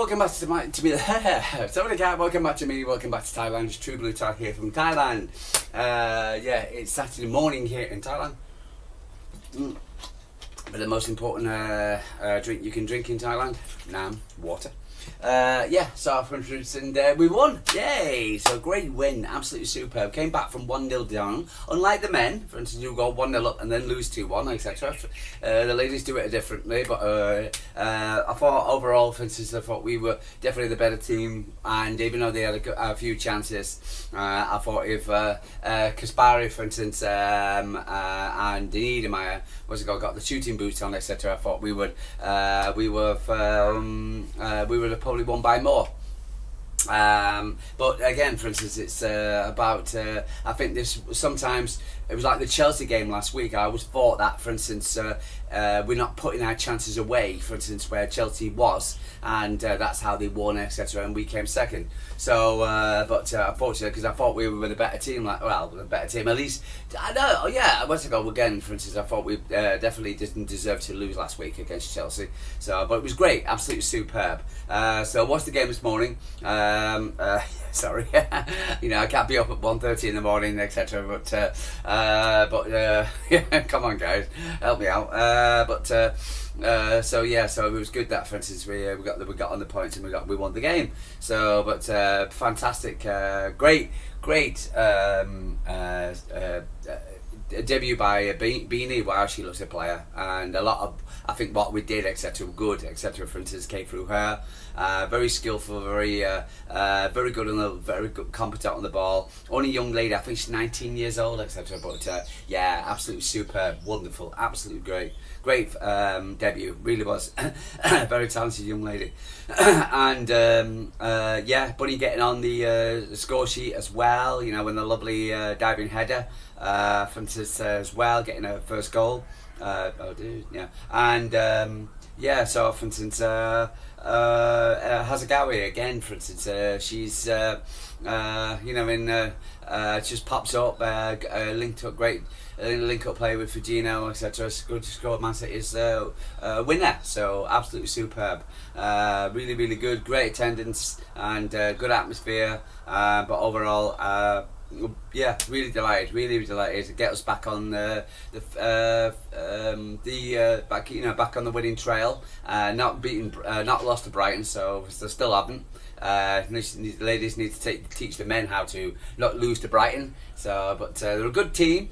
welcome back to me. Sorry, welcome back to me. Welcome back to Thailand. It's True Blue Talk here from Thailand. Yeah, it's Saturday morning here in Thailand. But the most important drink you can drink in Thailand, Nam, water. Yeah, so for instance, and we won, yay! So great win, absolutely superb. Came back from 1-0 down. Unlike the men, for instance, you go 1-0 up and then lose 2-1, etc. The ladies do it differently, but I thought overall, for instance, I thought we were definitely the better team. And even though they had a few chances, I thought if Kaspari, for instance, and Imar Beney got the shooting boots on, etc. I thought we would have probably won by more. But again, for instance, it's about I think this sometimes it was like the Chelsea game last week. I always thought that, for instance, we're not putting our chances away, for instance, where Chelsea was, and that's how they won, etc. And we came second. So, but unfortunately, because I thought we were the better team, the better team at least. I know, yeah. Once I go again, for instance, I thought we definitely didn't deserve to lose last week against Chelsea. So, but it was great, absolutely superb. So, watched the game this morning. Sorry, I can't be up at 1:30 in the morning, etc. But yeah, come on, guys, help me out. So it was good that, for instance, we got on the points and we won the game. So, but fantastic, great debut by Beney. Wow, she looks a player, and a lot of I think what we did, etc. Good, etc. For instance, came through her. Very skillful, very good very good, competent on the ball. Only young lady, I think she's 19 years old, etc. But yeah, absolutely superb, wonderful, absolutely great debut. Really was very talented young lady. And yeah, Bunny getting on the score sheet as well. When the lovely diving header, for instance, as well, getting her first goal. Yeah, and yeah. So, for instance, Hasegawa again. For instance, she's just pops up, linked up great. Link up play with Fujino, etc. Good to score. Man City's winner. So absolutely superb. Really good. Great attendance and good atmosphere. But overall, yeah, really delighted to get us back on back on the winning trail. Not lost to Brighton, so they still haven't. The ladies need to teach the men how to not lose to Brighton. So, but they're a good team.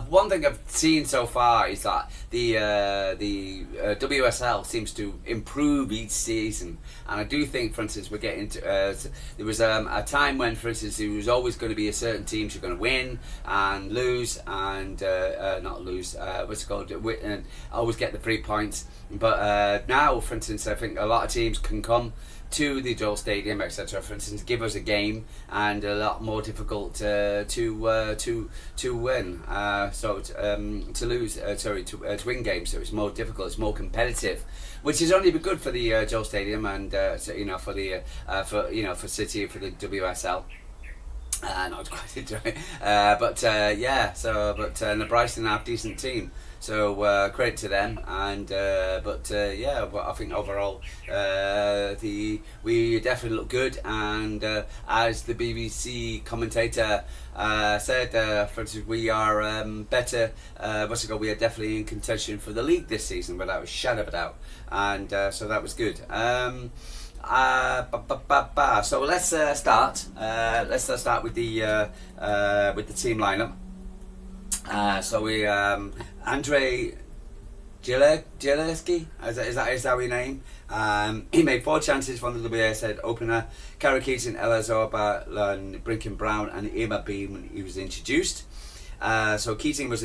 One thing I've seen so far is that the WSL seems to improve each season, and I do think, for instance, we're getting to. There was a time when, for instance, there was always going to be a certain team who's going to win and lose, and not lose. What's it called? And always get the 3 points. But now, for instance, I think a lot of teams can come to the Joie Stadium, etc. For instance, give us a game, and a lot more difficult to win. To lose, to win games. So it's more difficult. It's more competitive, which is only good for the Joie Stadium, and for City, for the WSL. Not quite enjoying, but yeah. So, but and the Brighton have a decent team. So credit to them, and yeah, but I think overall we definitely look good, and as the BBC commentator said, for instance, we are better. We are definitely in contention for the league this season, without a shadow of a doubt, and so that was good. So let's start. Let's start with the team lineup. So we Andree Jeglertz, is that his name? He made 4 chances from the WSL opener. Kara Keating, Ella Zorba, Brinken Brown, and Imar Beney when he was introduced. So Keating was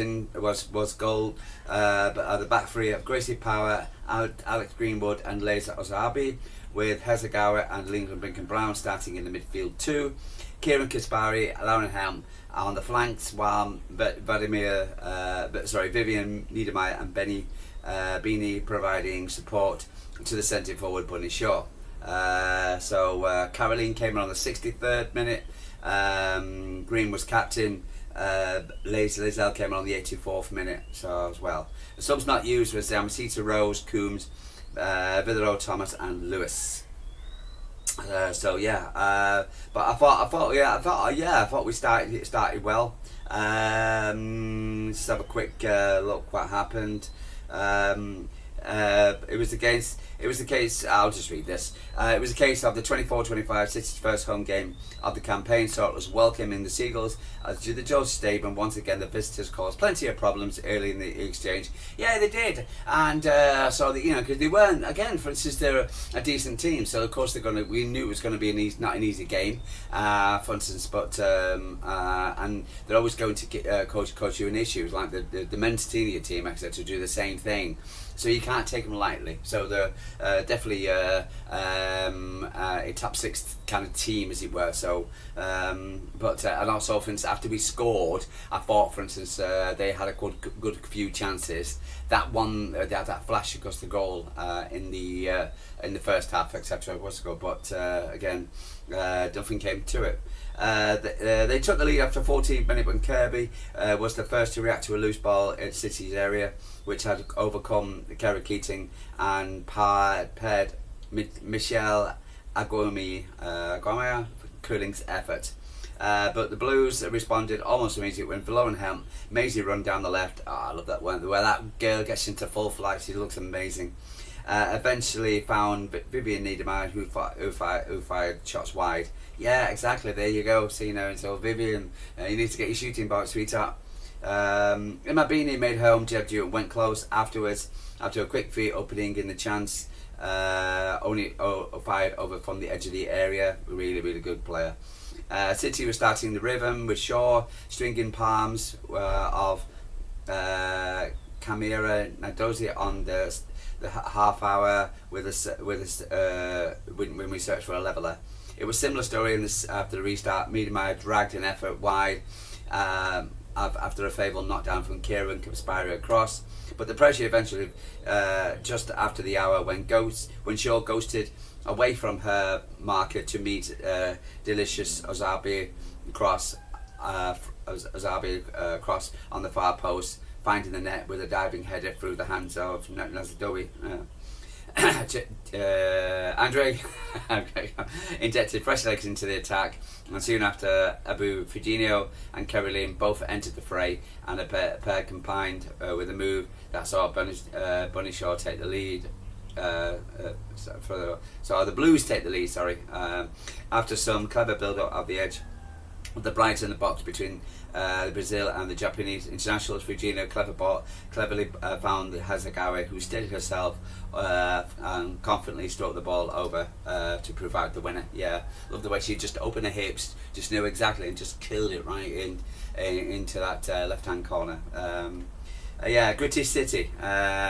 goal, but at the back three of Gracie Power, Alex Greenwood, and Leza Ozabi, with Hasegawa and Lincoln Brinken Brown starting in the midfield too. Kieran Kaspari, Lauren Helm on the flanks, while Vivian Niedermeyer and Beney providing support to the centre forward Bunny Shaw. Caroline came on the 63rd minute. Green was captain. Lizelle came on the 84th minute, so as well. The subs not used was Amasita, Rose, Coombs, Videro, Thomas, and Lewis. But I thought we started well. Just have a quick look what happened. It was the case. I'll just read this. It was a case of the 24-25 City's first home game of the campaign, so it was welcoming the Seagulls to the George Stadium. Once again, the visitors caused plenty of problems early in the exchange. Yeah, they did, and because they weren't, again, for instance, they're a decent team, so of course we knew it was going to be not an easy game, for instance, but and they're always going to coach you in issues like the men's senior team, etc. do the same thing. So you can't take them lightly. So they're definitely a top six kind of team, as it were. So, and also, for instance, after we scored, I thought, for instance, they had a good few chances. That one, they had that flash across the goal in the first half, etc. Was a goal, but again, nothing came to it. They took the lead after 14 minutes when Kirby was the first to react to a loose ball in City's area, which had overcome Kerry Keating and paired Michelle Aguamaya Cooling's effort. But the Blues responded almost immediately when Valo and Helm Maisie run down the left. I love that one, where that girl gets into full flight. She looks amazing. Eventually found Vivian Niedermeyer who fired shots wide. Yeah, exactly. There you go. So Vivian, you need to get your shooting box, sweetheart. Imar Beney made her home debut and went close afterwards after a quick feet opening in the chance. Only fired over from the edge of the area. Really, really good player. City was starting the rhythm with Shaw stringing palms of Kamira Nadozi on the half hour when we searched for a leveller. It was a similar story after the restart. Miedemeier dragged an effort wide after a favourable knockdown from Kieran Kaspari across, but the pressure eventually just after the hour when Shaw ghosted away from her marker to meet delicious Ozabi cross cross on the far post, finding the net with a diving header through the hands of Nazadowi. Andree injected fresh legs into the attack, and soon after Abu Fujinio and Caroline both entered the fray, and a pair combined with a move that saw Bunny Shaw take the lead. So the Blues take the lead. After some clever build-up of the edge of the Brighton in the box between Brazil and the Japanese internationals, Fujino cleverly found Hasegawa, who steadied herself and confidently stroked the ball over to provide the winner. Yeah, love the way she just opened her hips, just knew exactly, and just killed it right into that left-hand corner. Gritty City.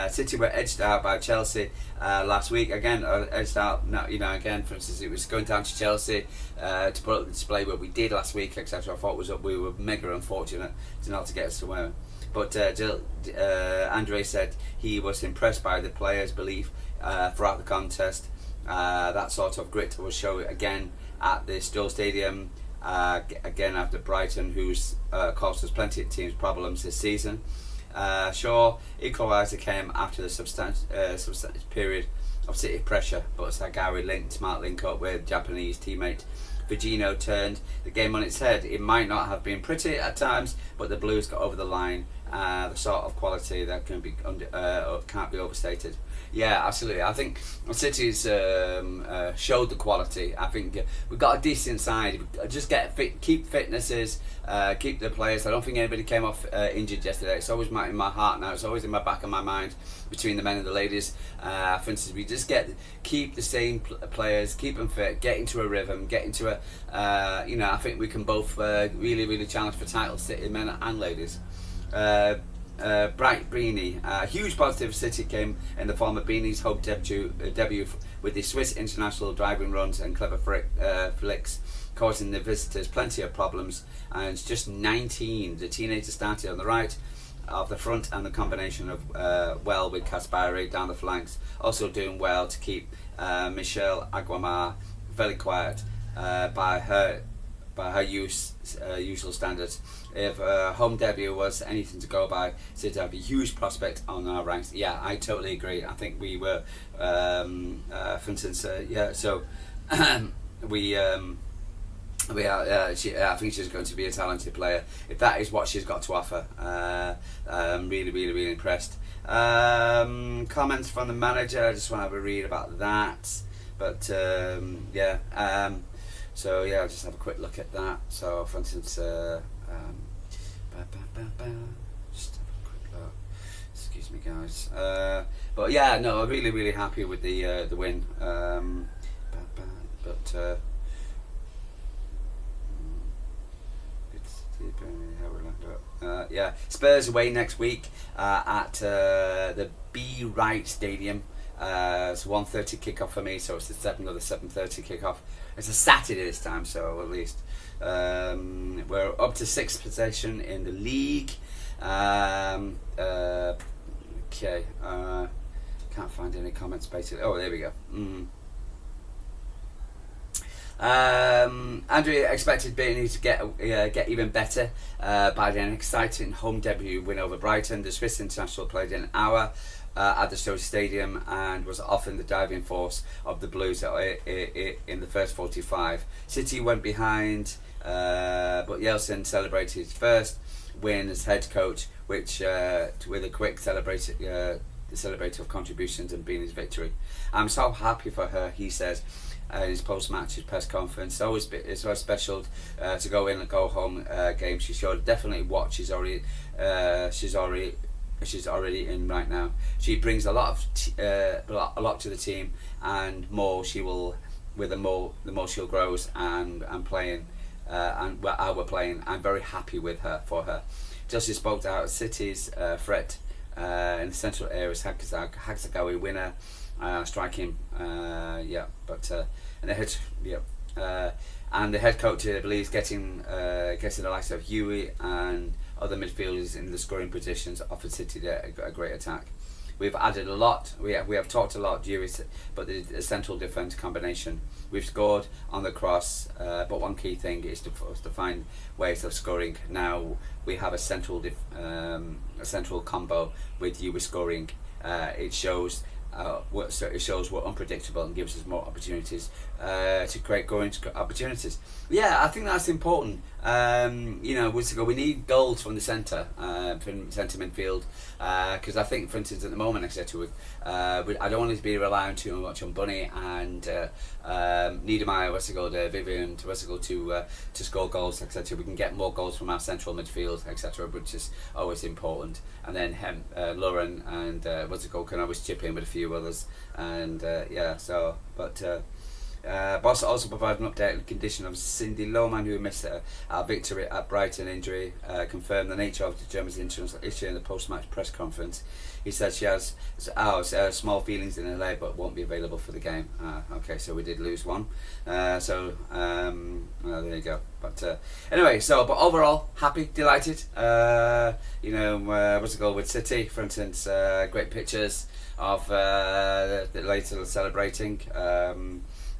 City were edged out by Chelsea last week. Again, edged out. Again, for instance, it was going down to Chelsea to put up the display what we did last week, etc. I thought we were mega unfortunate not to get us to win. But Andree said he was impressed by the players' belief throughout the contest. That sort of grit was shown again at the Stowe Stadium. Again after Brighton, who's caused us plenty of teams problems this season. Shaw equaliser came after the substantial period of City pressure, but Sagawi smart link up with Japanese teammate Fujino turned the game on its head. It might not have been pretty at times, but the Blues got over the line. The sort of quality that can't be overstated. Yeah, absolutely. I think City's showed the quality. I think we've got a decent side. Just get fit, keep fitnesses, keep the players. I don't think anybody came off injured yesterday. It's always in my heart now. It's always in my back of my mind between the men and the ladies. For instance, we just keep the same players, keep them fit, get into a rhythm, get into a. I think we can both really, really challenge for titles, City men and ladies. Bright Beney, a huge positive for City came in the form of Beneys' home debut with the Swiss international driving runs and clever flicks, causing the visitors plenty of problems. And it's just 19. The teenager started on the right of the front, and the combination of with Kaspari down the flanks, also doing well to keep Michelle Aguamar very quiet by her usual standards. If home debut was anything to go by, City have a huge prospect on our ranks. Yeah, I totally agree. I think we were, for instance, so we I think she's going to be a talented player. If that is what she's got to offer, I'm really, really, really impressed. Comments from the manager. I just want to have a read about that. But yeah. So yeah, I'll just have a quick look at that. So for instance, just have a quick look. Excuse me, guys. But yeah, no, I'm really, really happy with the win. Yeah, Spurs away next week at the Brighton Stadium. It's 1:30 kickoff for me, so it's the 7:30 kickoff. It's a Saturday this time, so at least we're up to 6th position in the league. Okay, can't find any comments basically. Oh, there we go. Andree expected Beneys to get even better by an exciting home debut win over Brighton. The Swiss international played an hour at the Joie Stadium and was often the driving force of the Blues in the first 45. City went behind, but Yeltsin celebrated his first win as head coach, which with a quick celebrator of contributions and Beneys' victory. I'm so happy for her, he says. His post-match press conference. It's so special to go in and go home game. She showed definitely what she's already in right now. She brings a lot to the team, and more she will. With the more she'll grows and playing, and how we're playing. I'm very happy with her for her. Just spoke out City's threat in the central areas. Hasegawa winner. Striking, and the head coach believes getting the likes of Yui and other midfielders in the scoring positions offered City a great attack. We've added a lot. We have talked a lot, but the central defence combination. We've scored on the cross, but one key thing is to find ways of scoring. Now we have a central combo with Yui scoring. It shows. It shows we're unpredictable and gives us more opportunities to create opportunities. Yeah, I think that's important. We need goals from the centre midfield, because I think, for instance, at the moment, etc., I don't want it to be relying too much on Bunny and Niedermeyer, Vivian, to score goals, etc. We can get more goals from our central midfield, etc., which is always important. And then Lauren and can always chip in with a few others, and Boss also provided an update on the condition of Cindy Lohmann, who missed our victory at Brighton. Injury confirmed the nature of the German's international issue in the post-match press conference. He said she has small feelings in her leg but won't be available for the game. Okay, so we did lose one. There you go. But anyway, but overall, happy, delighted. With City, for instance, great pictures of the later celebrating.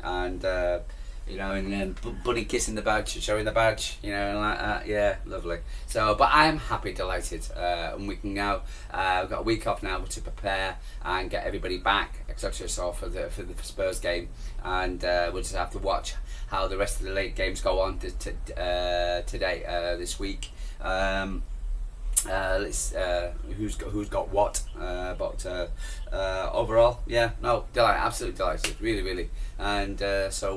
And then Bunny kissing the badge, showing the badge, like that. Yeah, lovely. So, but I am happy, delighted, and we can now we've got a week off now to prepare and get everybody back, etc. So for the Spurs game, and we'll just have to watch how the rest of the late games go on today, this week. Let's who's got what, but overall, absolutely delighted, really, and so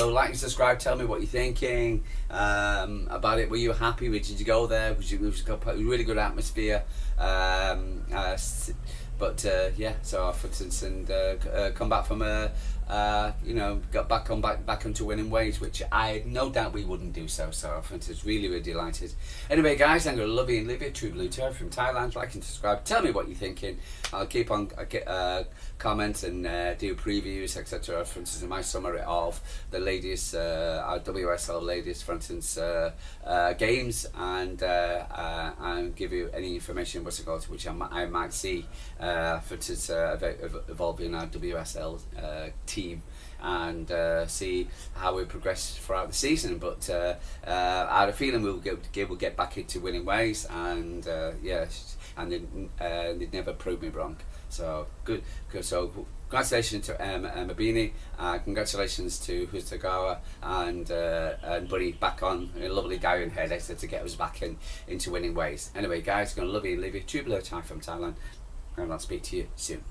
like and subscribe. Tell me what you're thinking about it. Were you happy? Did you go there? It was a really good atmosphere. So for instance, and come back from got back onto winning ways, which I had no doubt we wouldn't do so. So I think it's really delighted. Anyway, guys, I'm going to love you and leave you. True Blue Turf from Thailand. Like and subscribe. Tell me what you're thinking. I'll keep on comment and do previews, etc. For instance, in my summary of the latest our WSL latest, for instance, games, and give you any information which I might see for instance evolving our WSL team and see how we progress throughout the season. But I had a feeling we'll get back into winning ways, and they'd never prove me wrong. So good. So congratulations to Imar Beney, congratulations to Hasegawa and Bunny back on a lovely down header to get us back into winning ways. Anyway, guys, gonna love you and leave you. True below time from Thailand, and I'll speak to you soon.